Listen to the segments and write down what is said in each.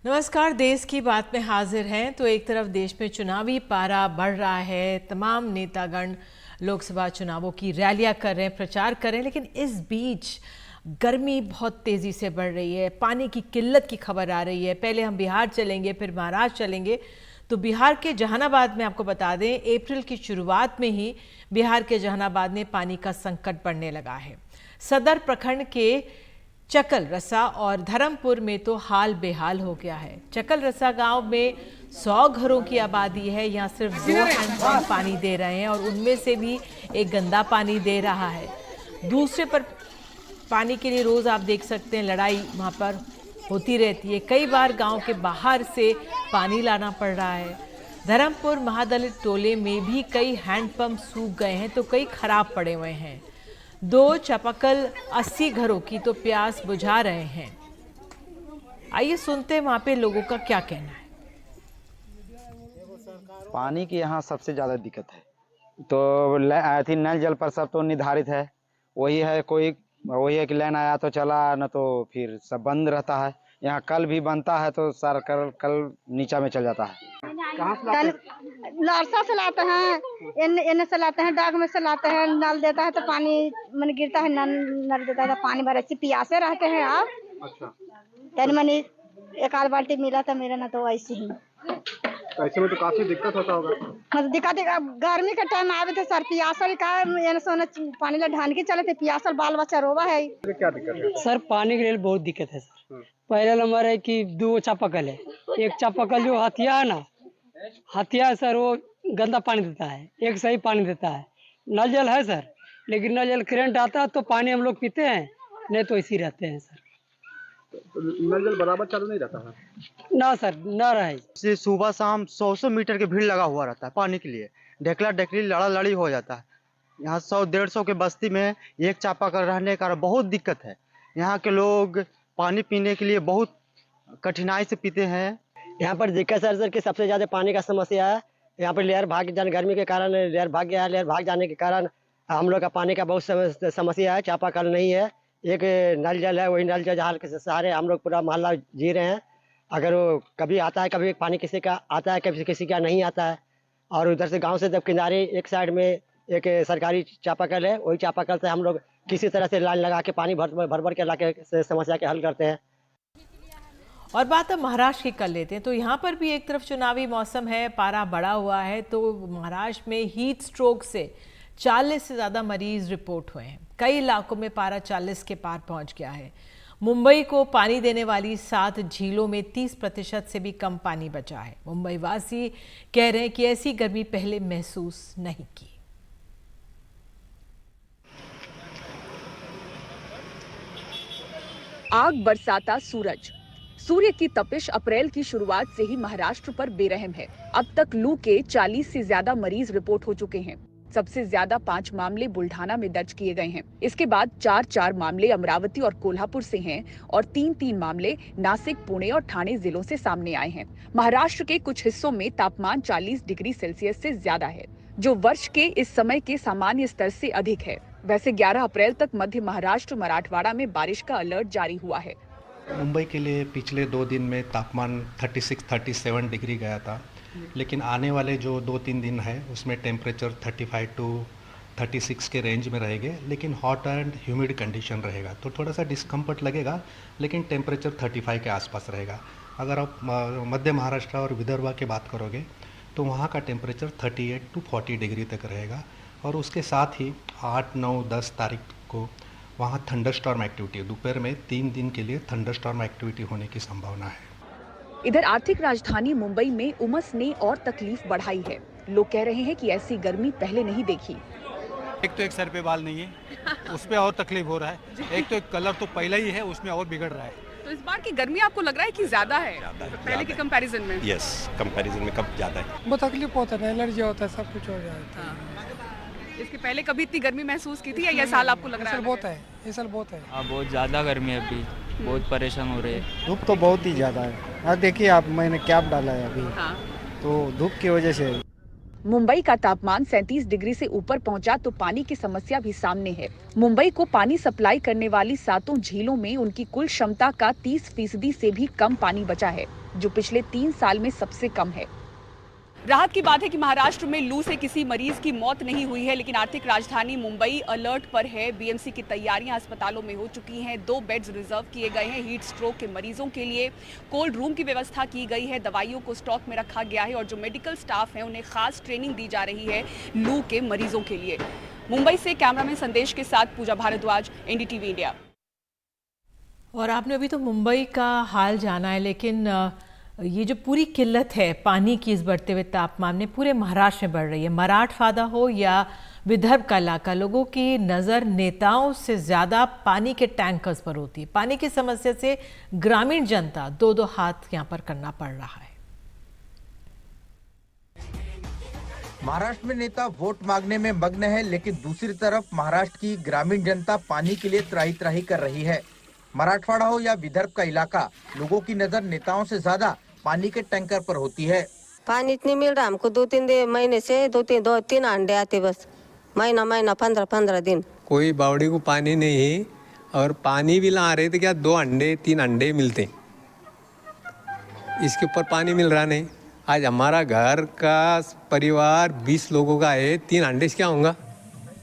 नमस्कार, देश की बात में हाजिर हैं। तो एक तरफ देश में चुनावी पारा बढ़ रहा है, तमाम नेतागण लोकसभा चुनावों की रैलियां कर रहे हैं, प्रचार कर रहे हैं, लेकिन इस बीच गर्मी बहुत तेज़ी से बढ़ रही है। पानी की किल्लत की खबर आ रही है। पहले हम बिहार चलेंगे, फिर महाराष्ट्र चलेंगे। तो बिहार के जहानाबाद में आपको बता दें, अप्रैल की शुरुआत में ही बिहार के जहानाबाद में पानी का संकट बढ़ने लगा है। सदर प्रखंड के चकल रसा और धर्मपुर में तो हाल बेहाल हो गया है। चकल रसा गांव में 100 घरों की आबादी है। यहाँ सिर्फ 2 हैंडपंप पानी दे रहे हैं और उनमें से भी एक गंदा पानी दे रहा है। दूसरे पर पानी के लिए रोज आप देख सकते हैं लड़ाई वहाँ पर होती रहती है। कई बार गांव के बाहर से पानी लाना पड़ रहा है। धर्मपुर महादलित टोले में भी कई हैंडपंप सूख गए हैं तो कई खराब पड़े हुए हैं। 2 चापाकल 80 घरों की तो प्यास बुझा रहे हैं। आइए सुनते हैं वहां पे लोगों का क्या कहना है। पानी की यहाँ सबसे ज़्यादा दिक्कत है। तो नल जल पर सब तो निर्धारित है, वही है कि लाइन आया तो चला, न तो फिर सब बंद रहता है। यहाँ कल भी बनता है तो सर कल नीचा में चल जाता है। लारसा से लाते हैं, एन से लाते हैं, डाग में से लाते हैं। नल देता है तो पानी मन गिरता है, नल देता है तो पानी भर अच्छी प्यासे रहते हैं। आप अच्छा, तन मनी एक आध बाल्टी मिला था मेरा, ना तो ऐसे ही। तो ऐसे में तो काफी दिक्कत होता होगा। मतलब दिक्कत गर्मी के टाइम आवे थे सर, प्यासल का सोना पानी ला ढान के चले थे, प्यासल बाल बच्चा रोवा है। क्या दिक्कत है सर? पानी के लिए बहुत दिक्कत है सर। पहला नंबर है कि 2 चापाकल है। एक चापाकल जो हथिया है ना, हथिया सर वो गंदा पानी देता है, एक सही पानी देता है। नल जल है सर, लेकिन नल जल करंट आता है तो पानी हम लोग पीते हैं, नहीं तो इसी रहते हैं सर। तो नल जल बराबर चालू नहीं रहता है ना सर, ना रहे। सुबह शाम 100 मीटर के भीड़ लगा हुआ रहता है पानी के लिए। ढेकला ढेकली लड़ा लड़ी हो जाता है। यहाँ 100-150 के बस्ती में एक चापाकल रहने का बहुत दिक्कत है। यहाँ के लोग पानी पीने के लिए बहुत कठिनाई से पीते हैं। यहाँ पर दिक्कत सर कि सबसे ज्यादा पानी का समस्या है। यहाँ पर लेयर भाग जाने, गर्मी के कारण लेयर भाग गया है। लेयर भाग जाने के कारण हम लोग का पानी का बहुत समस्या है। चापाकल नहीं है, एक नल जल है, वही नल जल जहाँ के सहारे हम लोग पूरा मोहल्ला जी रहे हैं। अगर वो कभी आता है, कभी पानी किसी का आता है, कभी किसी का नहीं आता है। और उधर से गांव से जब किनारे एक साइड में एक सरकारी चापाकल है, वही चापाकल से हम लोग किसी तरह से लाइन लगा के पानी भर के ला के समस्या के हल करते हैं। और बात अब महाराष्ट्र की कर लेते हैं। तो यहाँ पर भी एक तरफ चुनावी मौसम है, पारा बढ़ा हुआ है। तो महाराष्ट्र में हीट स्ट्रोक से 40 से ज़्यादा मरीज रिपोर्ट हुए हैं। कई इलाकों में पारा 40 के पार पहुँच गया है। मुंबई को पानी देने वाली 7 झीलों में 30% से भी कम पानी बचा है। मुंबई वासी कह रहे हैं कि ऐसी गर्मी पहले महसूस नहीं की। आग बरसाता सूरज। सूर्य की तपिश अप्रैल की शुरुआत से ही महाराष्ट्र पर बेरहम है। अब तक लू के 40 से ज्यादा मरीज रिपोर्ट हो चुके हैं। सबसे ज्यादा 5 मामले बुल्ढाना में दर्ज किए गए हैं। इसके बाद 4 मामले अमरावती और कोल्हापुर से हैं और 3 मामले नासिक, पुणे और ठाणे जिलों से सामने आए हैं। महाराष्ट्र के कुछ हिस्सों में तापमान 40 डिग्री सेल्सियस से ज्यादा है, जो वर्ष के इस समय के सामान्य स्तर से अधिक है। वैसे 11 अप्रैल तक मध्य महाराष्ट्र, मराठवाड़ा में बारिश का अलर्ट जारी हुआ है। मुंबई के लिए पिछले 2 दिन में तापमान 36-37 डिग्री गया था, लेकिन आने वाले जो 2-3 दिन है उसमें टेम्परेचर 35 to 36 के रेंज में रहेंगे, लेकिन हॉट एंड ह्यूमिड कंडीशन रहेगा तो थोड़ा सा डिस्कम्फर्ट लगेगा, लेकिन टेम्परेचर 35 के आसपास रहेगा। अगर आप मध्य महाराष्ट्र और विदर्भ की बात करोगे तो वहाँ का टेम्परेचर 38 to 40 डिग्री तक रहेगा। और उसके साथ ही 8, 9, 10 तारीख को वहाँ थंडरस्टॉर्म एक्टिविटी, दोपहर में 3 दिन के लिए थंडरस्टॉर्म एक्टिविटी होने की संभावना है। इधर आर्थिक राजधानी मुंबई में उमस ने और तकलीफ बढ़ाई है। लोग कह रहे हैं कि ऐसी गर्मी पहले नहीं देखी। एक तो एक सर पे बाल नहीं है, उस पे और तकलीफ हो रहा है। एक तो एक कलर तो पहला ही है, उसमें और बिगड़ रहा है। तो इस बार की गर्मी आपको लग रहा है कि ज्यादा है पहले के कंपैरिजन में? यस, कंपैरिजन में कब ज़्यादा है। बहुत तकलीफ होता है, एलर्जी होता है, सब कुछ हो जाता है। इसके पहले कभी इतनी गर्मी महसूस की थी या ये साल आपको लग रहा है? बहुत है, ये साल बहुत है। हाँ, बहुत ज़्यादा गर्मी है अभी, बहुत परेशान हो रहे हैं। धूप तो बहुत ही ज़्यादा है। देखिए आप, मैंने कैप डाला है अभी। हाँ। तो धूप की वजह से मुंबई का तापमान 37 डिग्री से ऊपर पहुंचा तो पानी की समस्या भी सामने है। मुंबई को पानी सप्लाई करने वाली 7 झीलों में उनकी कुल क्षमता का 30% से भी कम पानी बचा है, जो पिछले 3 साल में सबसे कम है। राहत की बात है कि महाराष्ट्र में लू से किसी मरीज की मौत नहीं हुई है, लेकिन आर्थिक राजधानी मुंबई अलर्ट पर है। बीएमसी की तैयारियां अस्पतालों में हो चुकी हैं। 2 बेड्स रिजर्व किए गए हैं। हीट स्ट्रोक के मरीजों के लिए कोल्ड रूम की व्यवस्था की गई है। दवाइयों को स्टॉक में रखा गया है और जो मेडिकल स्टाफ है उन्हें खास ट्रेनिंग दी जा रही है लू के मरीजों के लिए। मुंबई से कैमरामैन संदेश के साथ पूजा भारद्वाज, एनडीटीवी इंडिया। और आपने अभी तो मुंबई का हाल जाना है, लेकिन ये जो पूरी किल्लत है पानी की इस बढ़ते हुए तापमान में पूरे महाराष्ट्र में बढ़ रही है। मराठवाड़ा हो या विदर्भ का इलाका, लोगों की नज़र नेताओं से ज़्यादा पानी के टैंकर्स पर होती है। पानी की समस्या से ग्रामीण जनता दो हाथ यहाँ पर करना पड़ रहा है। महाराष्ट्र में नेता वोट मांगने में मग्न है, लेकिन दूसरी तरफ महाराष्ट्र की ग्रामीण जनता पानी के लिए त्राही त्राही कर रही है। मराठवाड़ा हो या विदर्भ का इलाका, लोगों की नजर नेताओं से ज्यादा पानी के टैंकर पर होती है। पानी इतनी मिल रहा हमको 2-3 महीने से 2-3 अंडे आते, बस महीना 15-15 दिन। कोई बावड़ी को पानी नहीं है और पानी भी ला रहे थे क्या 2-3 अंडे मिलते, इसके ऊपर पानी मिल रहा नहीं। आज हमारा घर का परिवार 20 लोगों का है, 3 अंडे से क्या होगा।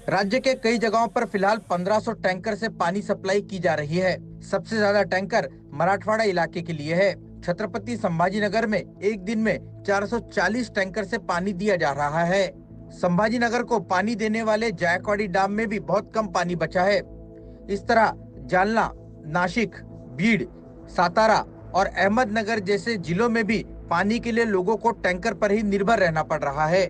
राज्य के कई जगहों पर फिलहाल 1500 टैंकर से पानी सप्लाई की जा रही है। सबसे ज्यादा टैंकर मराठवाड़ा इलाके के लिए है। छत्रपति संभाजीनगर में एक दिन में 440 टैंकर से पानी दिया जा रहा है। संभाजीनगर को पानी देने वाले जायकवाड़ी डैम में भी बहुत कम पानी बचा है। इस तरह जालना, नासिक, बीड़, सातारा और अहमदनगर जैसे जिलों में भी पानी के लिए लोगों को टैंकर पर ही निर्भर रहना पड़ रहा है।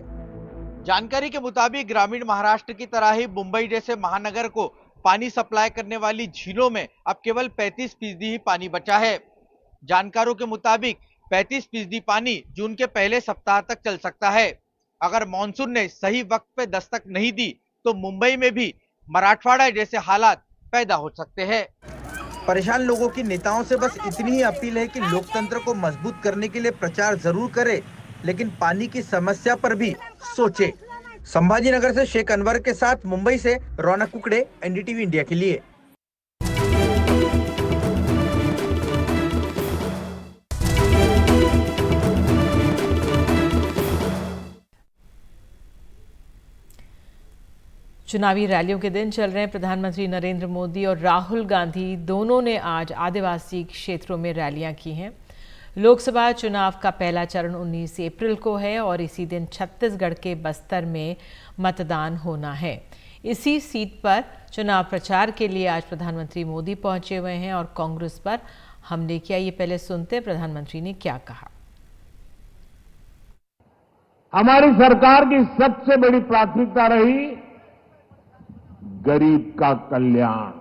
जानकारी के मुताबिक ग्रामीण महाराष्ट्र की तरह ही मुंबई जैसे महानगर को पानी सप्लाई करने वाली झीलों में अब केवल 35% ही पानी बचा है। जानकारों के मुताबिक 35% पानी जून के पहले सप्ताह तक चल सकता है। अगर मानसून ने सही वक्त पे दस्तक नहीं दी तो मुंबई में भी मराठवाड़ा जैसे हालात पैदा हो सकते हैं। परेशान लोगों की नेताओं से बस इतनी ही अपील है कि लोकतंत्र को मजबूत करने के लिए प्रचार जरूर करे, लेकिन पानी की समस्या पर भी सोचे। संभाजीनगर से शेख अनवर के साथ मुंबई से रौनक कुकड़े, एनडीटीवी इंडिया के लिए। चुनावी रैलियों के दिन चल रहे हैं। प्रधानमंत्री नरेंद्र मोदी और राहुल गांधी दोनों ने आज आदिवासी क्षेत्रों में रैलियां की हैं। लोकसभा चुनाव का पहला चरण 19 अप्रैल को है और इसी दिन छत्तीसगढ़ के बस्तर में मतदान होना है। इसी सीट पर चुनाव प्रचार के लिए आज प्रधानमंत्री मोदी पहुंचे हुए हैं और कांग्रेस पर हमले किया। ये पहले सुनते प्रधानमंत्री ने क्या कहा। हमारी सरकार की सबसे बड़ी प्राथमिकता रही गरीब का कल्याण।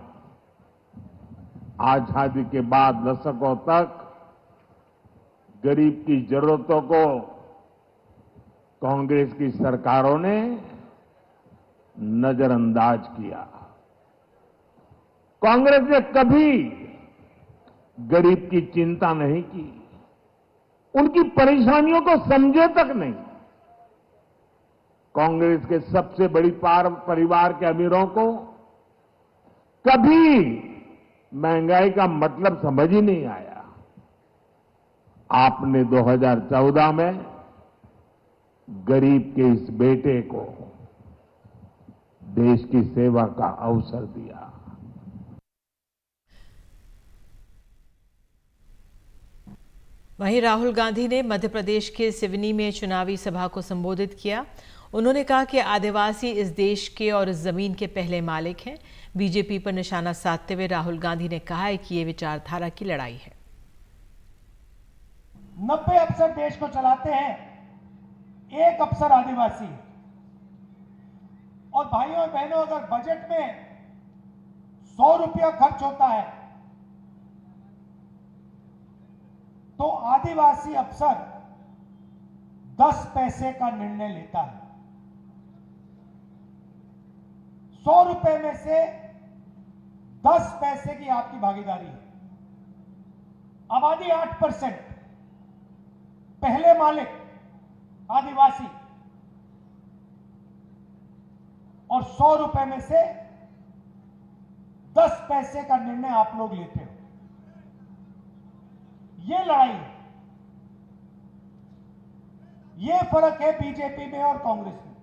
आजादी के बाद दशकों तक गरीब की जरूरतों को कांग्रेस की सरकारों ने नजरअंदाज किया। कांग्रेस ने कभी गरीब की चिंता नहीं की, उनकी परेशानियों को समझे तक नहीं। कांग्रेस के सबसे बड़ी परिवार के अमीरों को कभी महंगाई का मतलब समझ ही नहीं आया। आपने 2014 में गरीब के इस बेटे को देश की सेवा का अवसर दिया। वहीं राहुल गांधी ने मध्य प्रदेश के सिवनी में चुनावी सभा को संबोधित किया। उन्होंने कहा कि आदिवासी इस देश के और इस जमीन के पहले मालिक हैं। बीजेपी पर निशाना साधते हुए राहुल गांधी ने कहा है कि ये विचारधारा की लड़ाई है। 90 अफसर देश को चलाते हैं, एक अफसर आदिवासी है। और भाइयों और बहनों, अगर बजट में 100 रुपया खर्च होता है तो आदिवासी अफसर 10 पैसे का निर्णय लेता है। 100 रुपए में से 10 पैसे की आपकी भागीदारी है। आबादी 8%, पहले मालिक आदिवासी, और 100 रुपए में से 10 पैसे का निर्णय आप लोग लेते हो। ये लड़ाई है, ये फर्क है बीजेपी में और कांग्रेस में।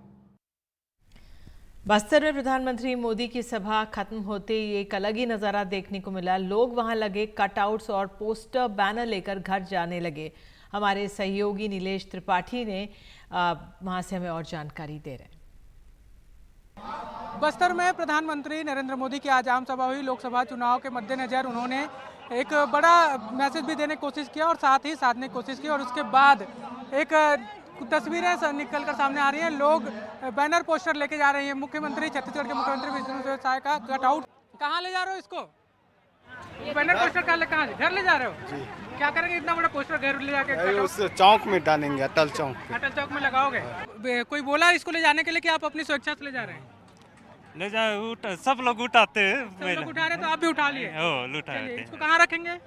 बस्तर में प्रधानमंत्री मोदी की सभा खत्म होते ही एक अलग ही नज़ारा देखने को मिला। लोग वहां लगे कटआउट्स और पोस्टर बैनर लेकर घर जाने लगे। हमारे सहयोगी नीलेश त्रिपाठी ने वहां से हमें और जानकारी दे रहे हैं। बस्तर में प्रधानमंत्री नरेंद्र मोदी की आज आम सभा हुई। लोकसभा चुनाव के मद्देनजर उन्होंने एक बड़ा मैसेज भी देने की कोशिश किया और साथ ही साधने की कोशिश की, और उसके बाद एक तस्वीरें निकलकर सामने आ रही हैं। लोग बैनर पोस्टर लेके जा रहे हैं। मुख्यमंत्री, छत्तीसगढ़ के मुख्यमंत्री विष्णुदेव साय का कटआउट। कहाँ ले जा रहे हो इसको? बैनर पोस्टर कहाँ घर ले जा रहे हो? जी। क्या करेंगे इतना बड़ा पोस्टर घर ले जाके? उस चौक में डालेंगे, अटल चौक। अटल चौक में लगाओगे? कोई बोला इसको ले जाने के लिए कि आप अपनी स्वेच्छा से ले जा रहे हैं? ले जाए, सब लोग उठाते हैं। सब लोग उठा रहे तो आप भी उठा लिए? इसको कहाँ रखेंगे?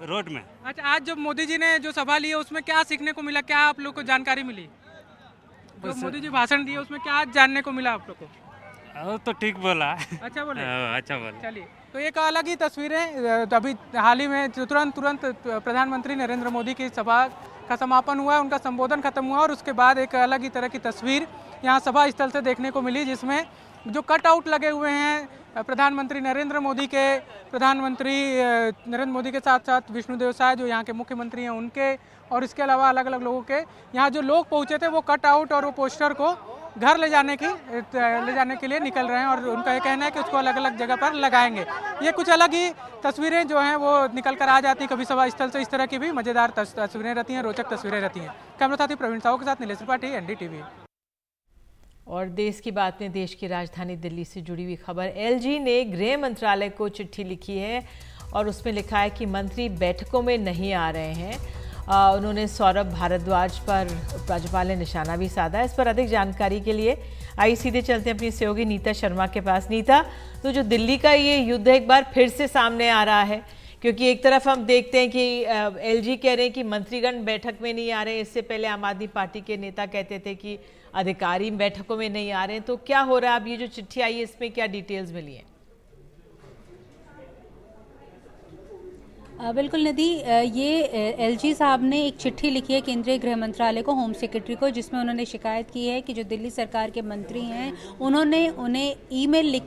रोड में। अच्छा, आज जब मोदी जी ने जो सभा ली है उसमें क्या सीखने को मिला, क्या आप लोग को जानकारी मिली? जो मोदी जी भाषण दिए उसमें क्या जानने को मिला आप लोग को? तो ठीक बोला। अच्छा बोले? अच्छा बोला। चलिए, तो एक अलग ही तस्वीरें अभी हाल ही में तुरंत प्रधानमंत्री नरेंद्र मोदी की सभा का समापन हुआ, उनका संबोधन खत्म हुआ और उसके बाद एक अलग ही तरह की तस्वीर यहाँ सभा स्थल से देखने को मिली, जिसमें जो कटआउट लगे हुए हैं प्रधानमंत्री नरेंद्र मोदी के साथ साथ विष्णुदेव साय जो यहाँ के मुख्यमंत्री हैं उनके, और इसके अलावा अलग अलग लोगों के। यहाँ जो लोग पहुँचे थे वो कटआउट और वो पोस्टर को घर ले जाने के लिए निकल रहे हैं, और उनका ये कहना है कि उसको अलग अलग जगह पर लगाएंगे। ये कुछ अलग ही तस्वीरें जो हैं वो निकल कर आ जाती हैं कभी सभा स्थल से। इस तरह की भी मज़ेदार तस्वीरें रहती हैं, रोचक तस्वीरें रहती हैं। कैमरा साथी प्रवीण साहू के साथ नीलेश त्रिपाठी, NDTV। और देश की बात में देश की राजधानी दिल्ली से जुड़ी हुई खबर। LG ने गृह मंत्रालय को चिट्ठी लिखी है और उसमें लिखा है कि मंत्री बैठकों में नहीं आ रहे हैं। उन्होंने सौरभ भारद्वाज पर राज्यपाल ने निशाना भी साधा। इस पर अधिक जानकारी के लिए आइए सीधे चलते हैं अपनी सहयोगी नीता शर्मा के पास। नीता, तो जो दिल्ली का ये युद्ध एक बार फिर से सामने आ रहा है, क्योंकि एक तरफ हम देखते हैं कि LG कह रहे हैं कि मंत्रीगण बैठक में नहीं आ रहे हैं। इससे पहले आम आदमी पार्टी के नेता कहते थे कि अधिकारी बैठकों में नहीं आ रहे हैं। तो क्या हो रहा है? अब ये जो चिट्ठी आई है इसमें क्या डिटेल्स मिली हैं? बिल्कुल निधि, ये LG साहब ने एक चिट्ठी लिखी है केंद्रीय गृह मंत्रालय को, होम सेक्रेटरी को, जिसमें उन्होंने शिकायत की है कि जो दिल्ली सरकार के मंत्री हैं उन्होंने उन्हें ईमेल लिख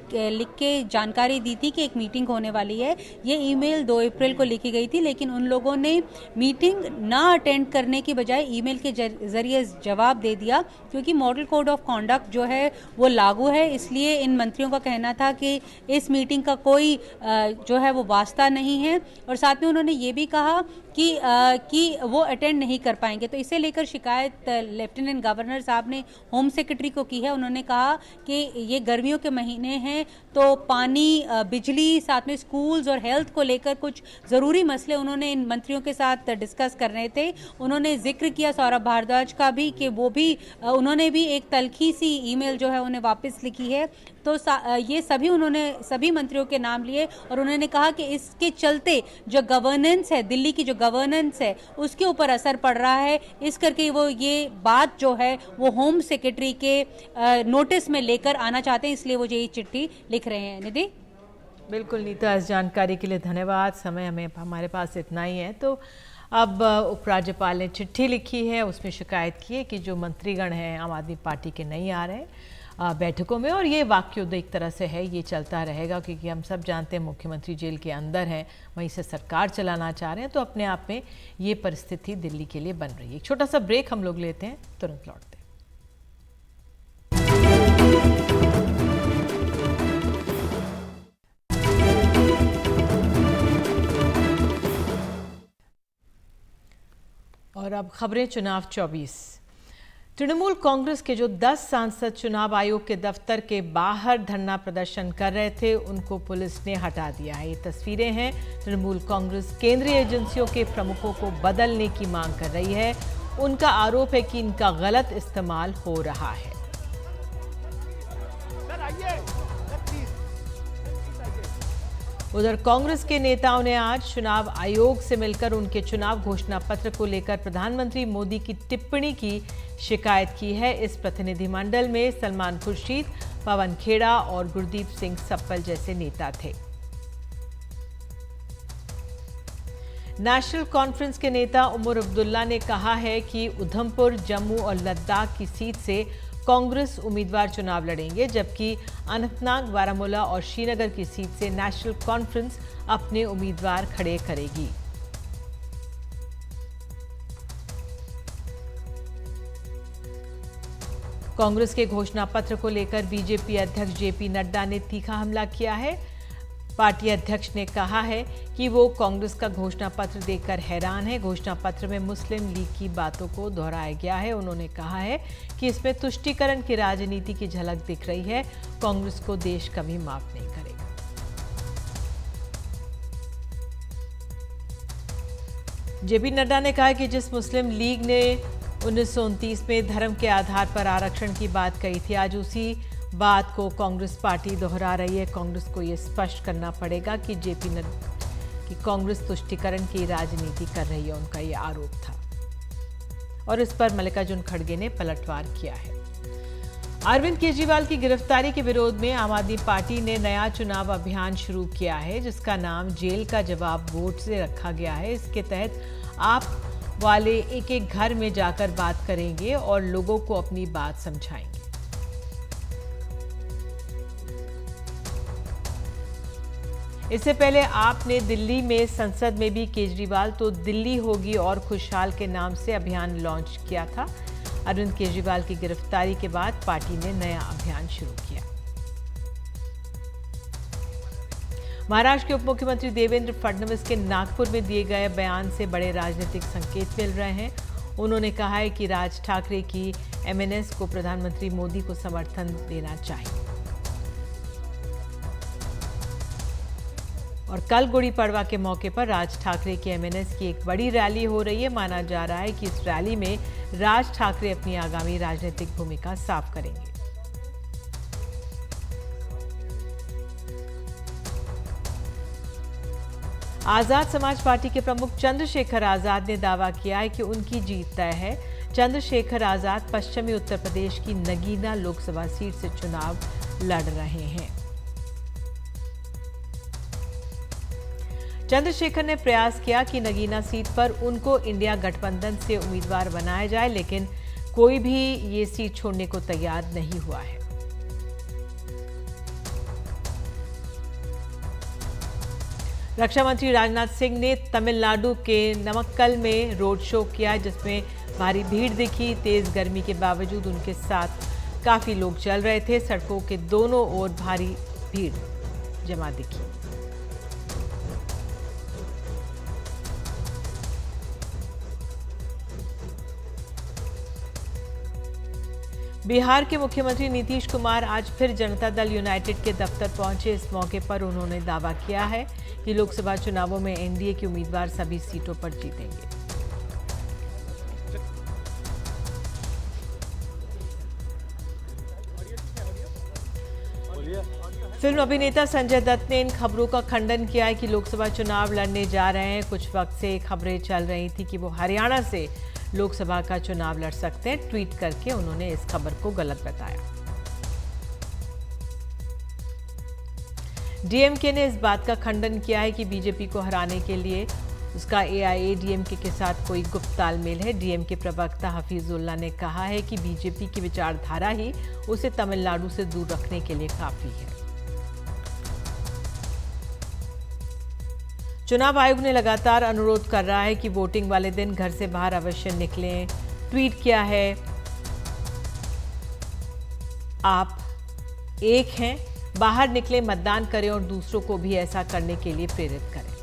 के जानकारी दी थी कि एक मीटिंग होने वाली है। ये ईमेल 2 अप्रैल को लिखी गई थी, लेकिन उन लोगों ने मीटिंग ना अटेंड करने की बजाय ईमेल के जरिए जवाब दे दिया, क्योंकि मॉडल कोड ऑफ कॉन्डक्ट जो है वो लागू है। इसलिए इन मंत्रियों का कहना था कि इस मीटिंग का कोई जो है वो वास्ता नहीं है, और साथ में उन्होंने ये भी कहा कि वो अटेंड नहीं कर पाएंगे। तो इसे लेकर शिकायत लेफ्टिनेंट गवर्नर साहब ने होम सेक्रेटरी को की है। उन्होंने कहा कि ये गर्मियों के महीने हैं तो पानी, बिजली, साथ में स्कूल्स और हेल्थ को लेकर कुछ ज़रूरी मसले उन्होंने इन मंत्रियों के साथ डिस्कस करने थे। उन्होंने जिक्र किया सौरभ भारद्वाज का भी कि वो भी उन्होंने भी एक तल्खी सी ईमेल जो है उन्हें वापस लिखी है। तो ये सभी मंत्रियों के नाम लिए और उन्होंने कहा कि इसके चलते जो गवर्नेंस है, दिल्ली की जो गवर्नेंस है उसके ऊपर असर पड़ रहा है। इस करके वो ये बात जो है वो होम सेक्रेटरी के नोटिस में लेकर आना चाहते हैं, इसलिए वो ये चिट्ठी लिख रहे हैं। निधि, बिल्कुल नीता, इस जानकारी के लिए धन्यवाद। समय हमारे पास इतना ही है। तो अब उपराज्यपाल ने चिट्ठी लिखी है, उसमें शिकायत की है कि जो मंत्रीगण हैं आम आदमी पार्टी के नहीं आ रहे बैठकों में, और ये वाकयुद्ध एक तरह से है, ये चलता रहेगा क्योंकि हम सब जानते हैं मुख्यमंत्री जेल के अंदर हैं, वहीं से सरकार चलाना चाह रहे हैं। तो अपने आप में ये परिस्थिति दिल्ली के लिए बन रही है। एक छोटा सा ब्रेक हम लोग लेते हैं, तुरंत लौटते हैं। और अब खबरें चुनाव 24। तृणमूल कांग्रेस के जो 10 सांसद चुनाव आयोग के दफ्तर के बाहर धरना प्रदर्शन कर रहे थे, उनको पुलिस ने हटा दिया है। ये तस्वीरें हैं। तृणमूल कांग्रेस केंद्रीय एजेंसियों के प्रमुखों को बदलने की मांग कर रही है। उनका आरोप है कि इनका गलत इस्तेमाल हो रहा है। उधर कांग्रेस के नेताओं ने आज चुनाव आयोग से मिलकर उनके चुनाव घोषणा पत्र को लेकर प्रधानमंत्री मोदी की टिप्पणी की शिकायत की है। इस प्रतिनिधिमंडल में सलमान खुर्शीद, पवन खेड़ा और गुरदीप सिंह सप्पल जैसे नेता थे। नेशनल कॉन्फ्रेंस के नेता उमर अब्दुल्ला ने कहा है कि उधमपुर, जम्मू और लद्दाख की सीट से कांग्रेस उम्मीदवार चुनाव लड़ेंगे, जबकि अनंतनाग, बारामूला और श्रीनगर की सीट से नेशनल कॉन्फ्रेंस अपने उम्मीदवार खड़े करेगी। कांग्रेस के घोषणा पत्र को लेकर बीजेपी अध्यक्ष जेपी नड्डा ने तीखा हमला किया है। पार्टी अध्यक्ष ने कहा है कि वो कांग्रेस का घोषणा पत्र देखकर हैरान है। घोषणा पत्र में मुस्लिम लीग की बातों को दोहराया गया है। उन्होंने कहा है कि इसमें तुष्टीकरण की राजनीति की झलक दिख रही है। कांग्रेस को देश कभी माफ नहीं करेगा। जेपी नड्डा ने कहा कि जिस मुस्लिम लीग ने 1929 में धर्म के आधार पर आरक्षण की बात कही थी, आज उसी बात को कांग्रेस पार्टी दोहरा रही है। कांग्रेस को यह स्पष्ट करना पड़ेगा कि जेपी नड्डा की कांग्रेस तुष्टीकरण की राजनीति कर रही है, उनका यह आरोप था और इस पर मल्लिकार्जुन खड़गे ने पलटवार किया है। अरविंद केजरीवाल की गिरफ्तारी के विरोध में आम आदमी पार्टी ने नया चुनाव अभियान शुरू किया है, जिसका नाम जेल का जवाब वोट से रखा गया है। इसके तहत आप वाले एक एक घर में जाकर बात करेंगे और लोगों को अपनी बात समझाएंगे। इससे पहले आपने दिल्ली में संसद में भी केजरीवाल तो दिल्ली होगी और खुशहाल के नाम से अभियान लॉन्च किया था। अरविंद केजरीवाल की गिरफ्तारी के बाद पार्टी ने नया अभियान शुरू किया। महाराष्ट्र के उप मुख्यमंत्री देवेंद्र फडणवीस के नागपुर में दिए गए बयान से बड़े राजनीतिक संकेत मिल रहे हैं। उन्होंने कहा है कि राज ठाकरे की एमएनएस को प्रधानमंत्री मोदी को समर्थन देना चाहिए। और कल गुड़ी पड़वा के मौके पर राज ठाकरे की एमएनएस की एक बड़ी रैली हो रही है। माना जा रहा है कि इस रैली में राज ठाकरे अपनी आगामी राजनीतिक भूमिका साफ करेंगे। आजाद समाज पार्टी के प्रमुख चंद्रशेखर आजाद ने दावा किया है कि उनकी जीत तय है। चंद्रशेखर आजाद पश्चिमी उत्तर प्रदेश की नगीना लोकसभा सीट से चुनाव लड़ रहे हैं। चंद्रशेखर ने प्रयास किया कि नगीना सीट पर उनको इंडिया गठबंधन से उम्मीदवार बनाया जाए, लेकिन कोई भी ये सीट छोड़ने को तैयार नहीं हुआ है। रक्षा मंत्री राजनाथ सिंह ने तमिलनाडु के नमक्कल में रोड शो किया, जिसमें भारी भीड़ दिखी। तेज गर्मी के बावजूद उनके साथ काफी लोग चल रहे थे। सड़कों के दोनों ओर भारी भीड़ जमा दिखी। बिहार के मुख्यमंत्री नीतीश कुमार आज फिर जनता दल यूनाइटेड के दफ्तर पहुंचे। इस मौके पर उन्होंने दावा किया है कि लोकसभा चुनावों में एनडीए के उम्मीदवार सभी सीटों पर जीतेंगे। फिल्म अभिनेता संजय दत्त ने इन खबरों का खंडन किया है कि लोकसभा चुनाव लड़ने जा रहे हैं। कुछ वक्त से खबरें चल रही थी कि वो हरियाणा से लोकसभा का चुनाव लड़ सकते हैं। ट्वीट करके उन्होंने इस खबर को गलत बताया। डीएमके ने इस बात का खंडन किया है कि बीजेपी को हराने के लिए उसका एआईएडीएमके के साथ कोई गुप्त तालमेल है। डीएमके प्रवक्ता हफीजुल्लाह ने कहा है कि बीजेपी की विचारधारा ही उसे तमिलनाडु से दूर रखने के लिए काफी है। चुनाव आयोग ने लगातार अनुरोध कर रहा है कि वोटिंग वाले दिन घर से बाहर अवश्य निकलें। ट्वीट किया है, आप एक हैं, बाहर निकलें, मतदान करें और दूसरों को भी ऐसा करने के लिए प्रेरित करें।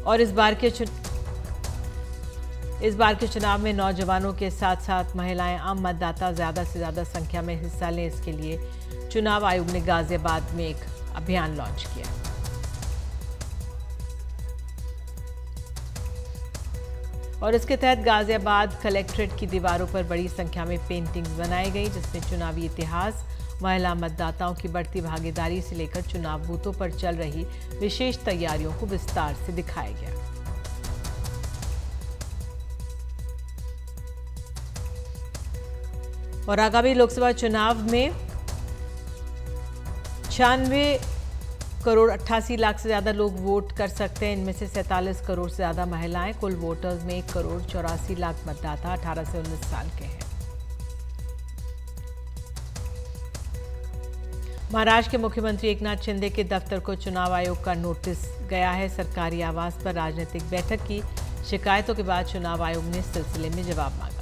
और इस बार के चुनाव में नौजवानों के साथ साथ महिलाएं, आम मतदाता ज्यादा से ज्यादा संख्या में हिस्सा लें। इसके लिए चुनाव आयोग ने गाजियाबाद में एक अभियान लॉन्च किया। और इसके तहत गाजियाबाद कलेक्ट्रेट की दीवारों पर बड़ी संख्या में पेंटिंग्स बनाई गई, जिसमें चुनावी इतिहास, महिला मतदाताओं की बढ़ती भागीदारी से लेकर चुनाव बूथों पर चल रही विशेष तैयारियों को विस्तार से दिखाया गया। और आगामी लोकसभा चुनाव में 96 करोड़ 88 लाख से ज्यादा लोग वोट कर सकते हैं। इनमें से 47 करोड़ से ज्यादा महिलाएं। कुल वोटर्स में 1 करोड़ 84 लाख मतदाता 18 से 19 साल के हैं। महाराष्ट्र के मुख्यमंत्री एकनाथ शिंदे के दफ्तर को चुनाव आयोग का नोटिस गया है। सरकारी आवास पर राजनीतिक बैठक की शिकायतों के बाद चुनाव आयोग ने इस सिलसिले में जवाब मांगा।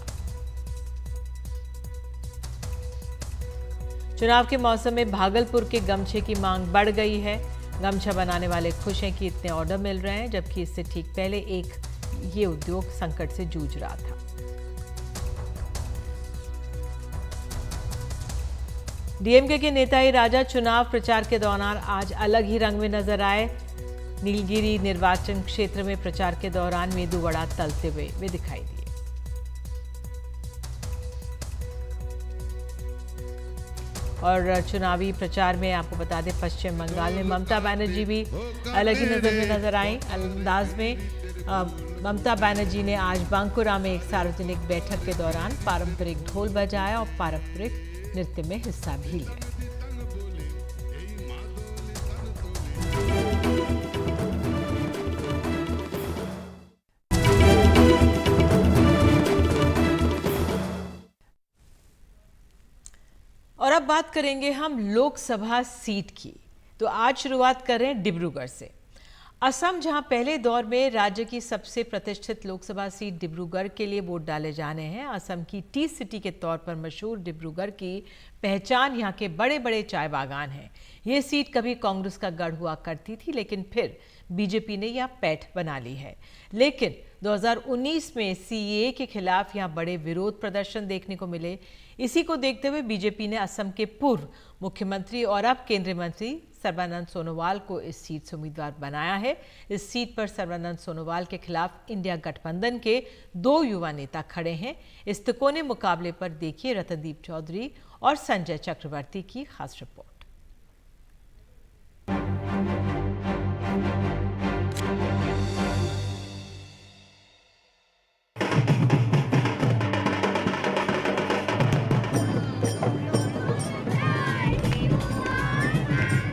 चुनाव के मौसम में भागलपुर के गमछे की मांग बढ़ गई है। गमछा बनाने वाले खुश हैं कि इतने ऑर्डर मिल रहे हैं, जबकि इससे ठीक पहले ये उद्योग संकट से जूझ रहा था। डीएमके के नेता ही राजा चुनाव प्रचार के दौरान आज अलग ही रंग में नजर आए। नीलगिरी निर्वाचन क्षेत्र में प्रचार के दौरान मेदू वड़ा तलते हुए वे दिखाई दिए। और चुनावी प्रचार में आपको बता दें, पश्चिम बंगाल में ममता बनर्जी भी अलग ही नजर में नजर आई। अंदाज में ममता बनर्जी ने आज बांकुरा में एक सार्वजनिक बैठक के दौरान पारंपरिक ढोल बजाया और पारंपरिक नृत्य में हिस्सा भी लिया। और अब बात करेंगे हम लोकसभा सीट की। तो आज शुरुआत कर रहे हैं डिब्रूगढ़ से। असम, जहां पहले दौर में राज्य की सबसे प्रतिष्ठित लोकसभा सीट डिब्रूगढ़ के लिए वोट डाले जाने हैं। असम की टी सिटी के तौर पर मशहूर डिब्रूगढ़ की पहचान यहां के बड़े बड़े चाय बागान हैं। ये सीट कभी कांग्रेस का गढ़ हुआ करती थी, लेकिन फिर बीजेपी ने यह पैठ बना ली है। लेकिन 2019 में सीएए के खिलाफ यहां बड़े विरोध प्रदर्शन देखने को मिले। इसी को देखते हुए बीजेपी ने असम के पूर्व मुख्यमंत्री और अब केंद्रीय मंत्री सर्बानंद सोनोवाल को इस सीट से उम्मीदवार बनाया है। इस सीट पर सर्बानंद सोनोवाल के खिलाफ इंडिया गठबंधन के 2 युवा नेता खड़े हैं। इस तिकोने मुकाबले पर देखिए रतनदीप चौधरी और संजय चक्रवर्ती की खास रिपोर्ट।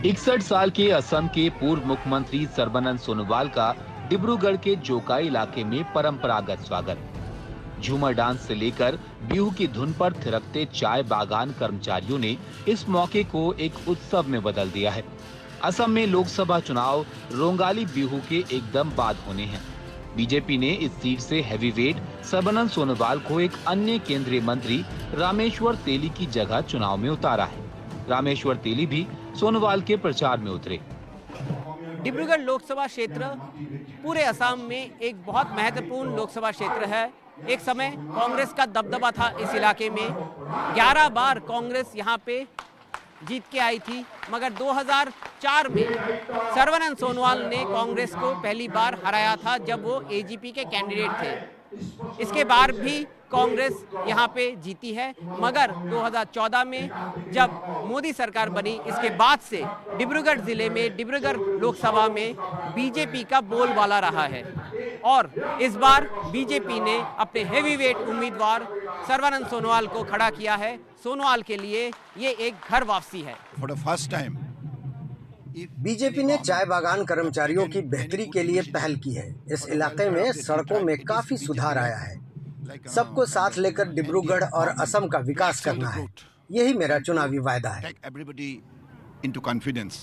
इकसठ साल के असम के पूर्व मुख्यमंत्री सर्बानंद सोनोवाल का डिब्रूगढ़ के जोकाई इलाके में परंपरागत स्वागत। झूमर डांस से लेकर बिहू की धुन पर थिरकते चाय बागान कर्मचारियों ने इस मौके को एक उत्सव में बदल दिया है। असम में लोकसभा चुनाव रोंगाली बिहू के एकदम बाद होने हैं। बीजेपी ने इस सीट से हैवीवेट सर्बानंद सोनोवाल को एक अन्य केंद्रीय मंत्री रामेश्वर तेली की जगह चुनाव में उतारा है। रामेश्वर तेली भी सोनोवाल के प्रचार में उतरे। डिब्रूगढ़ लोकसभा क्षेत्र पूरे असम में एक बहुत महत्वपूर्ण लोकसभा क्षेत्र है। एक समय कांग्रेस का दबदबा था इस इलाके में। 11 बार कांग्रेस यहाँ पे जीत के आई थी, मगर 2004 में सर्बानंद सोनोवाल ने कांग्रेस को पहली बार हराया था जब वो एजीपी के कैंडिडेट थे। इसके बाद भी कांग्रेस यहाँ पे जीती है, मगर 2014 में जब मोदी सरकार बनी, इसके बाद से डिब्रूगढ़ जिले में, डिब्रूगढ़ लोकसभा में बीजेपी का बोलबाला रहा है। और इस बार बीजेपी ने अपने हेवीवेट उम्मीदवार सर्बानंद सोनोवाल को खड़ा किया है। सोनोवाल के लिए ये एक घर वापसी है। For the first time BJP ने चाय बागान कर्मचारियों की बेहतरी के लिए पहल की है। इस इलाके में सड़कों में काफी सुधार आया है। सबको साथ लेकर डिब्रूगढ़ और असम का विकास करना है, यही मेरा चुनावी वायदा है। इनटू कॉन्फिडेंस,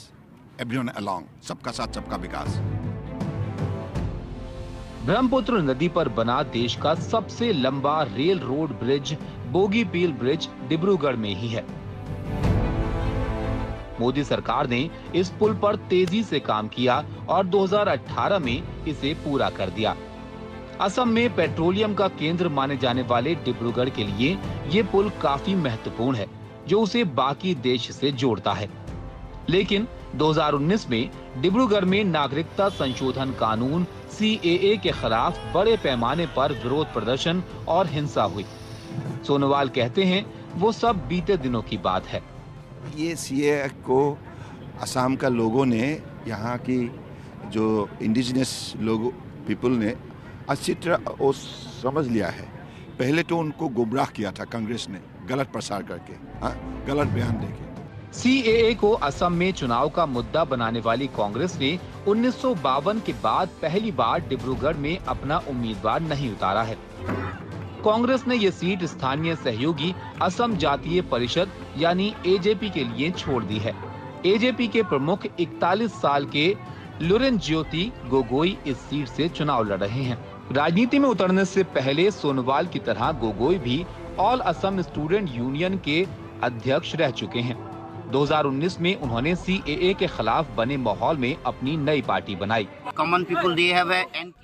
एवरीवन अलोंग, सबका साथ सबका विकास। ब्रह्मपुत्र नदी पर बना देश का सबसे लंबा rail road bridge Bogibeel bridge Dibrugarh में ही है। मोदी सरकार ने इस पुल पर तेजी से काम किया और 2018 में इसे पूरा कर दिया। असम में पेट्रोलियम का केंद्र माने जाने वाले डिब्रूगढ़ के लिए ये पुल काफी महत्वपूर्ण है, जो उसे बाकी देश से जोड़ता है। लेकिन 2019 में डिब्रूगढ़ में नागरिकता संशोधन कानून CAA के खिलाफ बड़े पैमाने पर विरोध प्रदर्शन और हिंसा हुई। सोनोवाल कहते हैं वो सब बीते दिनों की बात है। ये CAA को असम का लोगों ने, यहाँ की जो इंडिजिनस लोग पीपल ने अच्छी तरह वो समझ लिया है। पहले तो उनको गुमराह किया था कांग्रेस ने, गलत प्रसार करके, गलत बयान देके। CAA को असम में चुनाव का मुद्दा बनाने वाली कांग्रेस ने 1952 के बाद पहली बार डिब्रूगढ़ में अपना उम्मीदवार नहीं उतारा है। कांग्रेस ने ये सीट स्थानीय सहयोगी असम जातीय परिषद यानी AJP के लिए छोड़ दी है। AJP के प्रमुख 41 साल के लुरेन ज्योति गोगोई इस सीट से चुनाव लड़ रहे हैं। राजनीति में उतरने से पहले सोनोवाल की तरह गोगोई भी ऑल असम स्टूडेंट यूनियन के अध्यक्ष रह चुके हैं। 2019 में उन्होंने CAA के खिलाफ बने माहौल में अपनी नई पार्टी बनाई।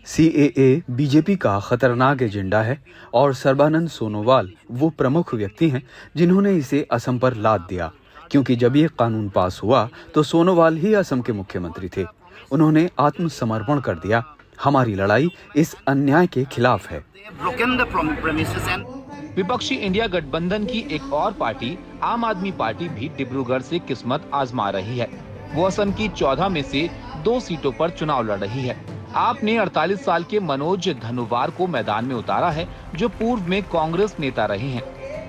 CAA BJP का खतरनाक एजेंडा है और सर्बानंद सोनोवाल वो प्रमुख व्यक्ति हैं जिन्होंने इसे असम पर लाद दिया, क्योंकि जब ये कानून पास हुआ तो सोनोवाल ही असम के मुख्यमंत्री थे। उन्होंने आत्मसमर्पण कर दिया। हमारी लड़ाई इस अन्याय के खिलाफ है। विपक्षी इंडिया गठबंधन की एक और पार्टी आम आदमी पार्टी भी डिब्रूगढ़ से किस्मत आजमा रही है। वो असम की 14 में से 2 सीटों पर चुनाव लड़ रही है। आपने 48 साल के मनोज धनुवार को मैदान में उतारा है, जो पूर्व में कांग्रेस नेता रहे हैं।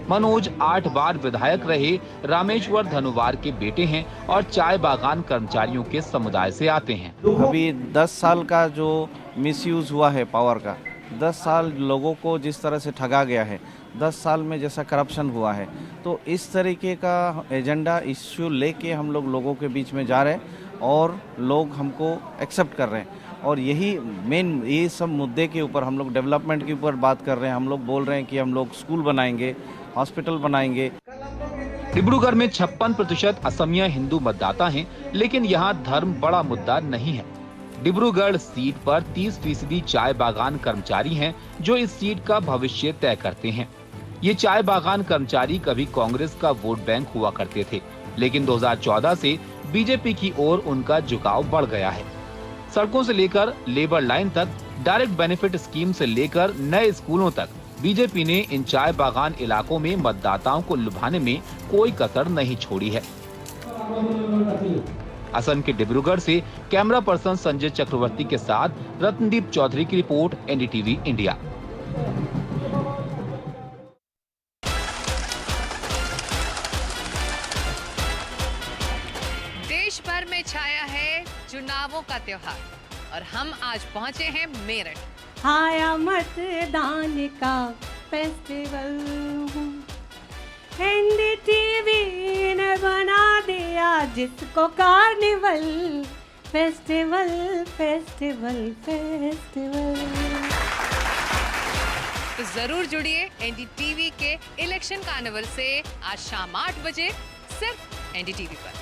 मनोज 8 बार विधायक रहे रामेश्वर धनुवार के बेटे हैं और चाय बागान कर्मचारियों के समुदाय से आते हैं। अभी 10 साल का जो मिसयूज हुआ है पावर का, 10 साल लोगों को जिस तरह से ठगा गया है, 10 साल में जैसा करप्शन हुआ है, तो इस तरीके का एजेंडा इश्यू लेके हम लोगों के बीच में जा रहे हैं और लोग हमको एक्सेप्ट कर रहे हैं। और यही मेन, ये सब मुद्दे के ऊपर हम लोग डेवलपमेंट के ऊपर बात कर रहे हैं। हम लोग बोल रहे हैं कि हम लोग स्कूल बनाएंगे, हॉस्पिटल बनाएंगे। डिब्रूगढ़ में 56% असमिया हिंदू मतदाता हैं, लेकिन यहाँ धर्म बड़ा मुद्दा नहीं है। डिब्रूगढ़ सीट पर 30% चाय बागान कर्मचारी हैं, जो इस सीट का भविष्य तय करते हैं। ये चाय बागान कर्मचारी कभी कांग्रेस का वोट बैंक हुआ करते थे, लेकिन 2014 से BJP की ओर उनका झुकाव बढ़ गया है। सड़कों से लेकर लेबर लाइन तक, डायरेक्ट बेनिफिट स्कीम से लेकर नए स्कूलों तक BJP ने इन चाय बागान इलाकों में मतदाताओं को लुभाने में कोई कसर नहीं छोड़ी है। असम के डिब्रूगढ़ से कैमरा पर्सन संजय चक्रवर्ती के साथ रत्नदीप चौधरी की रिपोर्ट, NDTV इंडिया। देश भर में छाया है चुनावों का त्योहार और हम आज पहुंचे हैं मेरठ। आया मतदान का फेस्टिवल, NDTV ने बना दिया जिसको कार्निवल, फेस्टिवल फेस्टिवल फेस्टिवल। तो जरूर जुड़िए NDTV के इलेक्शन कार्निवल से आज शाम 8 बजे सिर्फ NDTV पर।